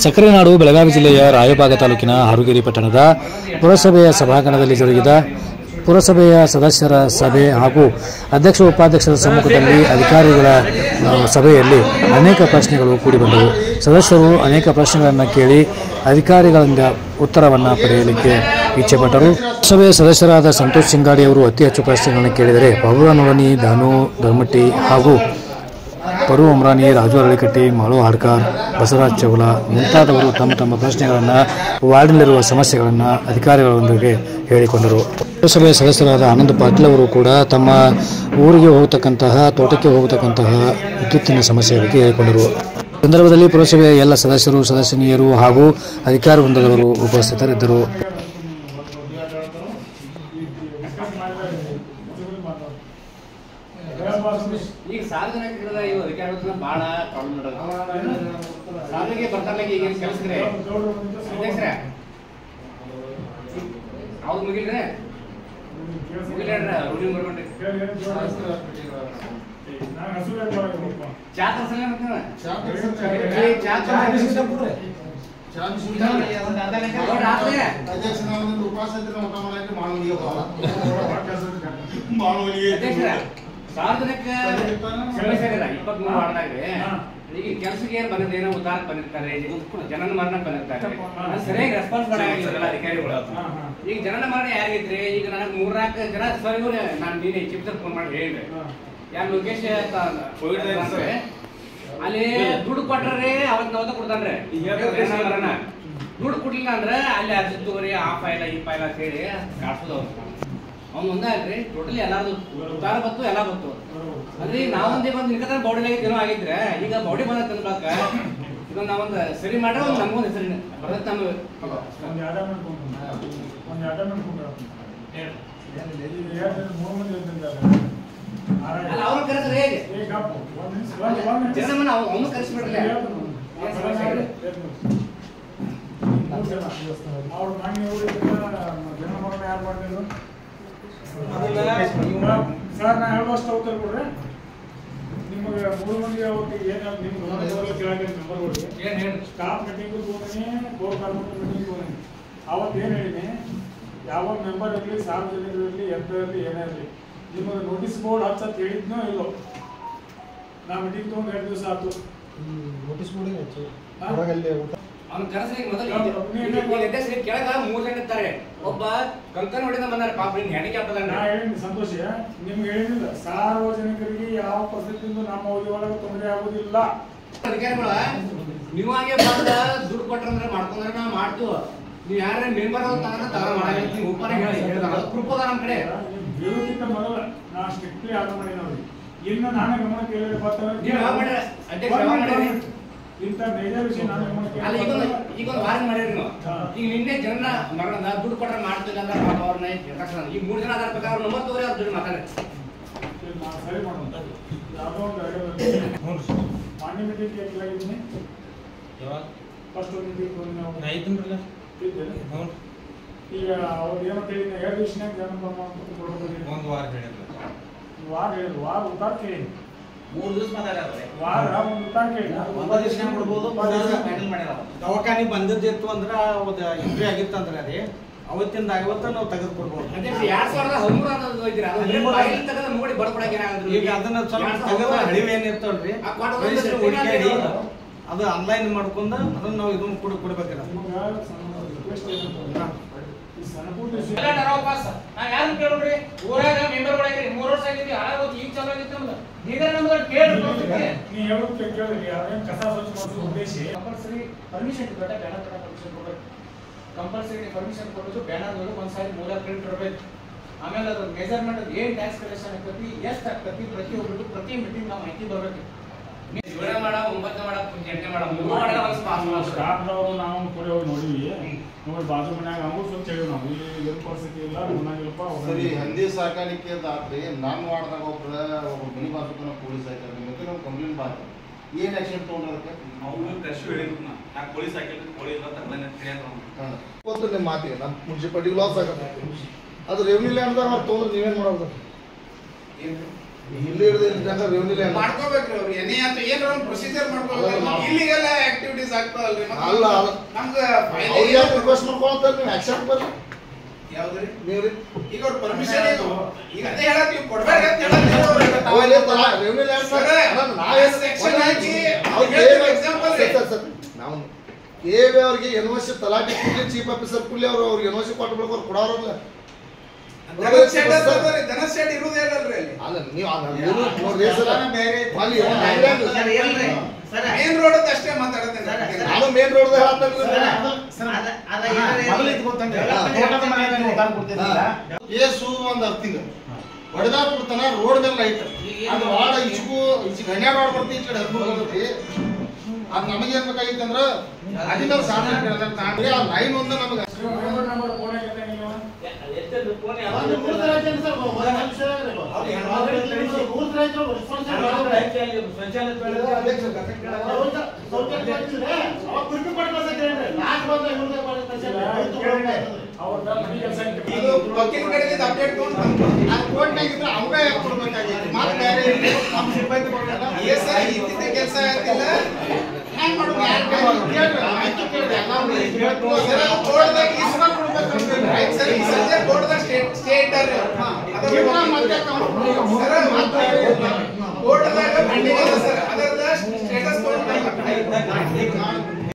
ಸಕ್ಕರೆನಾಡು ಬೆಳಗಾವಿ ಜಿಲ್ಲೆಯ ರಾಯಬಾಗ ತಾಲೂಕಿನ ಹಾರುಗೇರಿ ಪಟ್ಟಣದ ಪುರಸಭೆಯ ಸಭಾಂಗಣದಲ್ಲಿ ಜರುಗಿದ ಪುರಸಭೆಯ ಸದಸ್ಯರ ಸಭೆ ಹಾಗೂ ಅಧ್ಯಕ್ಷ ಉಪಾಧ್ಯಕ್ಷರ ಸಮ್ಮುಖದಲ್ಲಿ ಅಧಿಕಾರಿಗಳ ಸಭೆಯಲ್ಲಿ ಅನೇಕ ಪ್ರಶ್ನೆಗಳು ಕೂಡಿಬಂದವು. ಸದಸ್ಯರು ಅನೇಕ ಪ್ರಶ್ನೆಗಳನ್ನು ಕೇಳಿ ಅಧಿಕಾರಿಗಳಿಂದ ಉತ್ತರವನ್ನು ಪಡೆಯಲಿಕ್ಕೆ ಇಚ್ಛೆಪಟ್ಟರು. ಪುರಸಭೆಯ ಸದಸ್ಯರಾದ ಸಂತೋಷ್ ಸಿಂಗಾಡಿ ಅವರು ಅತಿ ಹೆಚ್ಚು ಪ್ರಶ್ನೆಗಳನ್ನು ಕೇಳಿದರೆ ಬಾಬುರ ನೋಡನಿ, ದಾನು ಧರ್ಮಟ್ಟಿ ಹಾಗೂ ಪರು ಉಮ್ರಾನಿ, ರಾಜು ಅರಳಿಕಟ್ಟಿ, ಮಾಳು ಹಾಡ್ಕಾರ್, ಬಸವರಾಜ್ ಚೌಲ ಮುಂತಾದವರು ತಮ್ಮ ತಮ್ಮ ಪ್ರಶ್ನೆಗಳನ್ನು, ವಾರ್ಡ್ನಲ್ಲಿರುವ ಸಮಸ್ಯೆಗಳನ್ನು ಅಧಿಕಾರಿಗಳೊಂದಿಗೆ ಹೇಳಿಕೊಂಡರು. ಪುರಸಭೆಯ ಸದಸ್ಯರಾದ ಆನಂದ್ ಪಾಟೀಲ್ ಅವರು ಕೂಡ ತಮ್ಮ ಊರಿಗೆ ಹೋಗತಕ್ಕಂತಹ, ತೋಟಕ್ಕೆ ಹೋಗತಕ್ಕಂತಹ ವಿದ್ಯುತ್ತಿನ ಸಮಸ್ಯೆ ಬಗ್ಗೆ ಹೇಳಿಕೊಂಡರು. ಸಂದರ್ಭದಲ್ಲಿ ಪುರಸಭೆಯ ಎಲ್ಲ ಸದಸ್ಯರು, ಸದಸ್ಯನಿಯರು ಹಾಗೂ ಅಧಿಕಾರಿ ವೃಂದದವರು ಉಪಸ್ಥಿತರಿದ್ದರು. ಈಗ ಸಾರ್ವಜನಿಕರದ ಇವು ಅಧಿಕಾರಿಗಳ ಭಾಳ ಪ್ರಾಬ್ಲಮ್ ನಡೆಯುತ್ತೆ. ಸಾರ್ವಜನಿಕ ಬರ್ತಾರಲ್ಲ ಈಗ ಕೆಲಸದ್ರೆ ಅಧ್ಯಕ್ಷರೇ ಅವ್ರು ಮುಗಿಲ್ರೆ ರೂಲಿಂಗ್ ಬರ್ಕೊಂಡ್ರಿ ಚಾ ತರ್ಸಲ್ಲ ಸಾರ್ವಜನಿಕ ಸಮಸ್ಯೆ ಇಲ್ಲ. 23 ವಾರ್ಡ್ನಾಗ್ರಿ ಈಗ ಕೆಲಸಕ್ಕೆ ಏನು ಬಂದಿದೆ, ಏನೋ ಉದ್ದಾರಕ್ಕೆ ಬಂದಿರ್ತಾರೆ, ಜನನ ಮರಣ ಬಂದಿರ್ತಾರೆ, ಸರಿಯಾಗಿ ರೆಸ್ಪಾನ್ಸ್ ಮಾಡಾಗಿಲ್ಲ ಅಧಿಕಾರಿಗಳು. ಈಗ ಜನನ ಮರಣ ಯಾರಿಗಿದ್ರಿ, ಈಗ ನನಗೆ 3-4 ಜನ ಸರ್ ಇವ್ರೆ ನಾನು ನೀನೆ ಚಿಪ್ಸರ್ ಫೋನ್ ಮಾಡಿ ಹೇಳಿದ್ರೆ ಯಾರು ಲೋಕೇಶ್ ಅಲ್ಲಿ ದುಡ್ಡು ಕೊಟ್ರೆ ಅವತ್ತು ಕೊಡ್ತಾನ್ರಿ. ದುಡ್ಡು ಕೊಡ್ಲಿಲ್ಲ ಅಂದ್ರೆ ಅಲ್ಲಿ ಅದು ತಗೋರಿ ಆ ಫೈಲ ಈ ಫೈಲ ಅಂತ ಹೇಳಿ ಕಾಡ್ಸೋದು. ಅವ್ನು ಒಂದಾಗ್ರಿ ಟೋಟಲಿ ಎಲ್ಲಾರು ಉತ್ತಾರ ಬತ್ತು ಎಲ್ಲ ಬತ್ತು ಅಂದ್ರೆ ನಾವೊಂದೇ ಬಂದು ನಿಂತ ಬೌಡಿ ಏನೋ ಆಗಿದ್ರೆ ಈಗ ಬೌಡಿ ಬಂದ ತಂದ್ಬಾಕ ಇದನ್ನ ನಾವೊಂದು ಸರಿ ಮಾಡ್ರೆ ಒಂದು ನಮಗೊಂದು ಹೆಸರಿನ ಬರುತ್ತೆ. ಅವ್ರನ್ನ ಕರೆಸ್ರೆ ಹೇಗೆ ಜನಮನ್ನ ಅವನು ಕರೆಸ್ಬಿಡ್ರಲ್ಲ. ಅವ್ರ ಮಾನ್ಯ ಜನಮರಣ ಯಾರು ಮಾಡಿದ್ರು ಸರ್? ನಾ ಹೇಳುವಷ್ಟು ಅವತಾರ ಕೊಡ್ರಿ. ನಿಮಗೆ 3 ಮಂದಿ ಅವತ್ತಿಗೆ ಏನಾದ್ರು ನಿಮ್ಗೆ ಕೇಳಕ್ಕೆ ನಂಬರ್ಗಳು ಸ್ಟಾಫ್ ಮೀಟಿಂಗು ಹೋಗ್ತೀನಿ, ಬೋರ್ಡ್ ಕಾರ್ಪೊರೇಟರ್ ಮೀಟಿಂಗ್ ಹೋಗ್ತೀನಿ. ಅವತ್ತು ಏನು ಹೇಳಿನಿ, ಯಾವ ಮೆಂಬರ್ ಇರಲಿ, ಸಾರ್ವಜನಿಕರು ಇರಲಿ, ಎಂತ ಇರಲಿ, ಏನೇ ಇರಲಿ, ನಿಮಗೆ ನೋಟಿಸ್ ಬೋರ್ಡ್ ಹಚ್ಚತ್ ಹೇಳಿದ್ನೋ ಇಲ್ಲೋ. ನಾ ಮೀಟಿಂಗ್ ತೊಗೊಂಡು 2 ದಿವಸ ಆಯ್ತು. ನೋಟಿಸ್ ಬೋರ್ಡ್ ಅವ್ನು ಕರೆಸಿ ಮೊದಲು ಕೆಳಗ 3 ಜನ ಇರ್ತಾರೆ. ಒಬ್ಬ ಕಂಕನ್ ಹೊಡಿದ ಬಂದಾರೆ ಪಾಪ ಹೆಣಿಕೆ ನಾ ಹೇಳಿನಿ ಸಂತೋಷ, ನಿಮ್ಗೆ ಹೇಳಿಲ್ಲ ಸಾರ್ವಜನಿಕರಿಗೆ ಯಾವ ಪರಿಸ್ಥಿತಿಯಿಂದ ನಮ್ಮ ಅವಧಿ ಒಳಗೆ ತೊಂದರೆ ಆಗುದಿಲ್ಲ. ಅಧಿಕಾರಿಗಳ ನೀವಾಗೆ ಬಂದ ದುಡ್ಡು ಕೊಟ್ರಂದ್ರೆ ಮಾಡ್ಕೊಂಡ್ರೆ ನಾವು ಮಾಡ್ತೀವಿ. ನೀವು ಯಾರ ಮೆಂಬರ್ ಮಾಡಂಗಿಲ್ಲ ಉಪ್ಪಾರ ಪ್ರೂಫ್ ಅದ ನಮ್ಮ ಕಡೆ. ಹೇಳೋಕ್ಕಿಂತ ಮೊದಲ ನಾ ಸ್ಟ್ರಿಕ್ಟ್ಲಿ ಆರ್ಡರ್ ಮಾಡಿ ನೋಡಿ. ಇನ್ನು ನಾನೇ ಗಮನ ಕೇಳಿದ್ರೆ ಇಂಥ ಮೇಜರ್ ವಿಷಯ ನಾನು ಈಗೊಂದು ವಾರ ಮಾಡಿರಿ ನೀವು. ಈಗ ನಿನ್ನೆ ಜನ ಮರಣ ದುಡ್ಡು ಕೊಟ್ರೆ ಮಾಡ್ತಿಲ್ಲ ಅಂದ್ರೆ ಅವ್ರನ್ನ ಈ 3 ಜನ ಅದ್ರ ಬೇಕಾದ್ರೆ ಅವ್ರ ನಂಬರ್ ತಗೋರಿ, ಅವ್ರ ದುಡ್ಡು ಮಾತಾಡಿ ಸರಿ ಮಾಡೋಣ. ಯಾವುದೋ ಒಂದು ಮಾನ್ಯ ಮೀಟಿಂಗ್ ಕೇಳಿದ್ದೀನಿ. ಫಸ್ಟ್ ಒಂದು ಮೀಟಿಂಗ್ ಈಗ ಅವ್ರು ಏನಂತ ಹೇಳಿದ್ರೆ 2 ದಿವಸನಾಗ ಜನ ಕೊಡ್ಬೋದು. ಒಂದು ವಾರ ಹೇಳಿದ್ರು, ವಾರ ಉತ್ತಾರ ಕೇಳಿ 3 ದಿವಸ ಮಾತಾಡ್ತಾರೆ. ವಾರ ಒಂದು ಉತ್ತಾರ ಕೇಳಿ 9 ದಿವಸ ಕೊಡ್ಬೋದು. ದವಾಖಾನೆ ಬಂದಿತ್ತು ಅಂದ್ರೆ ಅವತ್ತು ಎಂಟ್ರಿ ಆಗಿತ್ತು ಅಂದ್ರೆ ಅದೇ ಅವತ್ತಿಂದ ಅವತ್ತ ನಾವು ತೆಗೆದು ಕೊಡ್ಬೋದು. 2013 ನೋಡಿ ಬಡಬಡಕ್ಕೆ ಈಗ ಅದನ್ನ ಸ್ವಲ್ಪ ತೆಗೆದು ಹಳಿವೆ ಏನಿರ್ತಲ್ರಿ ಅದು ಆನ್ಲೈನ್ ಮಾಡ್ಕೊಂಡು ಅದನ್ನ ನಾವು ಇದನ್ನ ಕೊಡ್ಬೇಕಿರ. ಯಾರು ಕೇಳ್ರಿ ಊರಾಗ ಮೆಂಬರ್ ಗಳಾಗ್ರಿ 3 ವರ್ಷ ಆಗಿದ್ವಿ ಹಾಳಾಗೋದು ಈಗ ಚಲೋ ಆಗಿತ್ತು ನಮ್ದು. ಈಗ ನಮ್ಗೆ ಕೇಳಿ ನೀವು ಹೇಳೋಕೆ ಕೇಳಿದ್ರಿ ಯಾರೇನು ಕಸ ಸ್ವಚ್ಛ ಮಾಡಿಸೋ ಉದ್ದೇಶ ಕಂಪಲ್ಸರಿ ಪರ್ಮಿಷನ್ ಕೊಟ್ಟ ಬ್ಯಾನರ್ ಕೊಟ್ಟ ಪರ್ಮಿಷನ್ ಕೊಡ್ಬೇಕು. ಕಂಪಲ್ಸರಿ ಪರ್ಮಿಷನ್ ಕೊಡೋದು ಬ್ಯಾನರ್ ಒಂದ್ಸಾರಿ 3 ಪ್ರಿಂಟ್ ಇರಬೇಕು. ಆಮೇಲೆ ಅದ್ರ ಮೆಜರ್ಮೆಂಟ್ ಅದು ಏನು ಟ್ಯಾಕ್ಸ್ ಕಲೆಕ್ಷನ್ ಆಗ್ತೈತಿ, ಎಷ್ಟು ಆಗ್ತೈತಿ, ಪ್ರತಿಯೊಬ್ಬರಿಗೂ ಪ್ರತಿ ಮೀಟಿಂಗ್ ನಾವು ಮಾಹಿತಿ ಬರಬೇಕು. 7 ಮಾಡ 9 ಮಾಡ 8 ಮಾಡ 3 ಮಾಡ ಸ್ಟಾಫ್ನವರು ನಾವು ಕೂಡ ನೋಡಿವಿ. ನೋಡಿ ಬಾಜು ಮನ್ಯಾಗ ಅವ್ರು ಸ್ವಚ್ಛ ಹೇಳಿ ನಾವು ಇಲ್ಲಿ ಏನು ಪರಿಸ್ಥಿತಿ ಇಲ್ಲ ಮನಾಗಿಲ್ಲಪ್ಪ. ಸರಿ ಹಂದಿ ಸಾಕಾಣಿಕೆ ಅಂತ ಆತ್ರಿ. ನಾನು ಮಾಡಿದಾಗ ಒಬ್ಬ ಮನಿ ಬಾಜುಕನ ಪೊಲೀಸ್ ಹಾಕಿದ್ರೆ ಮತ್ತೆ ನಾವು ಕಂಪ್ಲೇಂಟ್ ಮಾಡ್ತೀವಿ. ಏನು ಆಕ್ಷನ್ ತೊಗೊಂಡ್ರೆ ಅವ್ರು ಕೃಷಿ ಹೇಳಿದ್ರು ನಾ ಪೊಲೀಸ್ ಹಾಕಿದ್ರೆ ಪೊಲೀಸ್ ಗೊತ್ತು ನಿಮ್ಮ ಮಾತಿಗೆ ನಮ್ಮ ಮುನ್ಸಿಪಾಲಿಟಿಗೆ ಲಾಸ್ ಆಗತ್ತೆ. ಅದು ರೆವಿನ್ಯೂ ಲ್ಯಾಂಡ್ ಅವ್ರು ತೊಗೊಂಡ್ರೆ ನೀವೇನು ಮಾಡೋದು? ಇಲ್ಲಿ ಹಿಡಿದು ಇಲ್ಲಿ ತನಕ ರೆವಿನ್ಯೂ ಲ್ಯಾಂಡ್ ಮಾಡ್ಕೋಬೇಕ್ರಿ ಅವ್ರು ಏನೇ ಅಂತ ಏನಾರ ಒಂದು ಪ್ರೊಸೀಜರ್ ಮಾಡ್ಕೋಬೇಕು. ಇಲ್ಲಿಗೆಲ್ಲ ಆಕ್ಟಿವಿಟೀಸ್ ಆಗ್ತಾವಲ್ರಿ ಅಲ್ಲ ನಮ್ಗೆ ಅವ್ರು ಯಾಕೆ ರಿಕ್ವೆಸ್ಟ್ ಮಾಡ್ಕೊಳ್ತಾರೆ ನೀವು ಆಕ್ಷನ್ ಬರ್ರಿ ಯಾವ್ದ್ರಿ ನೀವ್ರಿ ಈಗ ಅವ್ರ ಪರ್ಮಿಷನ್ ಏನು ಈಗ ಅದೇ ಹೇಳತ್ತೀವಿ ಕೊಡ್ಬೇಡಿ ಅಂತ ಹೇಳತ್ತೀವಿ ರೆವಿನ್ಯೂ ಲ್ಯಾಂಡ್ ಸೆಕ್ಷನ್ ಹಾಕಿ ಎಕ್ಸಾಂಪಲ್ ನಾವು KV ಅವ್ರಿಗೆ ಯೂನಿವರ್ಸಿಟಿ ತಲಾಟಿ ಕೂಡಲೇ ಚೀಫ್ ಆಫೀಸರ್ ಕೂಡಲೇ ಅವ್ರಿಗೆ ಯೂನಿವರ್ಸಿಟಿ ಕೊಟ್ಟು ಬಿಡೋರು ಕೊಡೋರಲ್ಲ ಧನಶೆಡ್ ಇರುವುದೇ ಅಲ್ಲಲ್ರಿ ಅಲ್ಲಿ ಅಲ್ಲ ನೀವು ನೋಡ್ರಿ ಸರ್ ಅಲ್ಲಿ ಮೇನ್ ರೋಡ್ ಅಷ್ಟೇ ಮಾತಾಡತ್ತೇನೆ ನಾನು ಮೇನ್ ರೋಡ್ ಕೇಸು ಒಂದು ಅರ್ತಿಂಗ ಹೊಡೆದ ಬಿಡ್ತಾನ ರೋಡ್ ಮೇಲೆ ಲೈಟ್ ಅದು ವಾಡ ಈಚೆಗೂ ಈಚೆ ಗಣ್ಯ ರೋಡ್ ಬರ್ತಿ ಈ ಕಡೆ ಹರ್ಕೊಂಡ್ಬರ್ತೈತಿ ಅದು ನಮಗೆ ಏನ್ ಬೇಕಾಗಿತ್ತು ಅಂದ್ರ ಅದಿನ ಸಾಧನೆ ಆ ಲೈನ್ ಒಂದು ನಮಗೆ ವಕೀಲ ಕಡೆಯಿಂದ ಅಪ್ಡೇಟ್ ಕೋರ್ಟ್ನಾಗಿದ್ರೆ ಅವೇ ಕೊಡ್ಬೇಕಾಗಿತ್ತು ಮತ್ತೆ ಬೇರೆ ನಮ್ಮ ಸಿಬ್ಬಂದಿ ಕೊಡಲ್ಲ ಇದ್ದಿದ್ದ ಕೆಲಸ ಆಗ್ತಿಲ್ಲ ಹ್ಯಾಂಗ್ ಮಾಡೋದು ಯಾರು ಕೇಳ್ರಿ ಕೋರ್ಟ್ದಾಗ ಇಸ್ಮಾ ಕೊಡ್ಬೇಕು ರೈಟ್ ಸರ್ ಈ ಸಂಜೆ ಕೋರ್ಟ್ದಾಗ ಸ್ಟೇಟ್ ಕೋರ್ಟ್ದಾಗ ಪೆಂಡಿಂಗ್ ಅದ ಸರ್ ಅದರದ ಸ್ಟೇಟಸ್ ತಗೊಂಡು